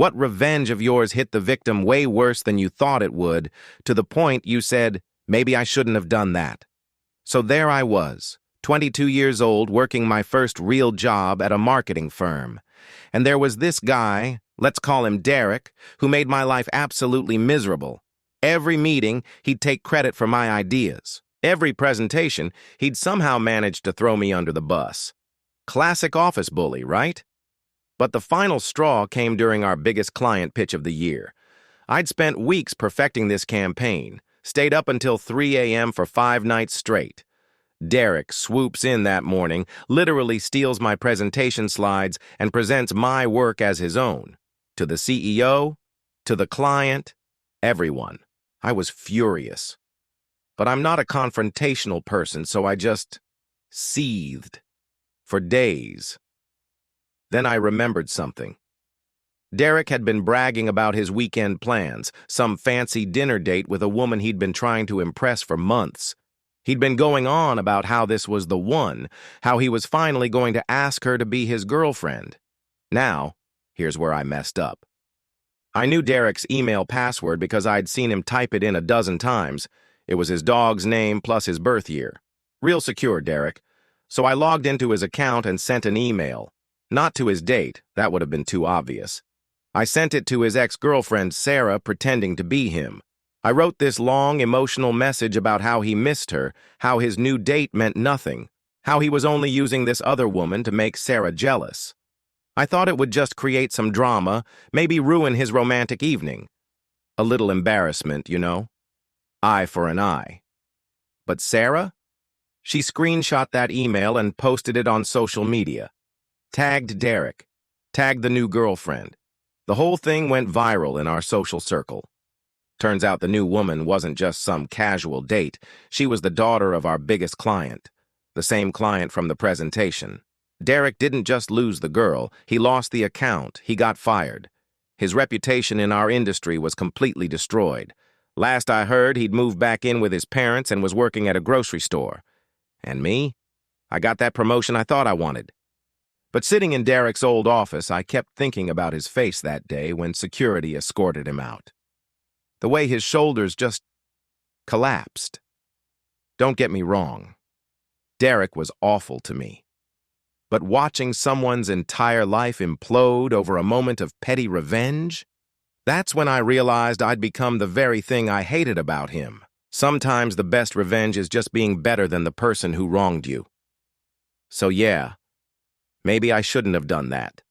What revenge of yours hit the victim way worse than you thought it would, to the point you said, maybe I shouldn't have done that? So there I was, 22 years old, working my first real job at a marketing firm. And there was this guy, let's call him Derek, who made my life absolutely miserable. Every meeting, he'd take credit for my ideas. Every presentation, he'd somehow managed to throw me under the bus. Classic office bully, right? But the final straw came during our biggest client pitch of the year. I'd spent weeks perfecting this campaign, stayed up until 3 a.m. for 5 nights straight. Derek swoops in that morning, literally steals my presentation slides, and presents my work as his own. To the CEO, to the client, everyone. I was furious. But I'm not a confrontational person, so I just seethed for days. Then I remembered something. Derek had been bragging about his weekend plans, some fancy dinner date with a woman he'd been trying to impress for months. He'd been going on about how this was the one, how he was finally going to ask her to be his girlfriend. Now, here's where I messed up. I knew Derek's email password because I'd seen him type it in a dozen times. It was his dog's name plus his birth year. Real secure, Derek. So I logged into his account and sent an email. Not to his date, that would have been too obvious. I sent it to his ex-girlfriend, Sarah, pretending to be him. I wrote this long, emotional message about how he missed her, how his new date meant nothing, how he was only using this other woman to make Sarah jealous. I thought it would just create some drama, maybe ruin his romantic evening. A little embarrassment, you know? Eye for an eye. But Sarah? She screenshot that email and posted it on social media. Tagged Derek. Tagged the new girlfriend. The whole thing went viral in our social circle. Turns out the new woman wasn't just some casual date. She was the daughter of our biggest client. The same client from the presentation. Derek didn't just lose the girl, he lost the account, he got fired. His reputation in our industry was completely destroyed. Last I heard, he'd moved back in with his parents and was working at a grocery store. And me? I got that promotion I thought I wanted. But sitting in Derek's old office, I kept thinking about his face that day when security escorted him out. The way his shoulders just collapsed. Don't get me wrong. Derek was awful to me. But watching someone's entire life implode over a moment of petty revenge? That's when I realized I'd become the very thing I hated about him. Sometimes the best revenge is just being better than the person who wronged you. So yeah, maybe I shouldn't have done that.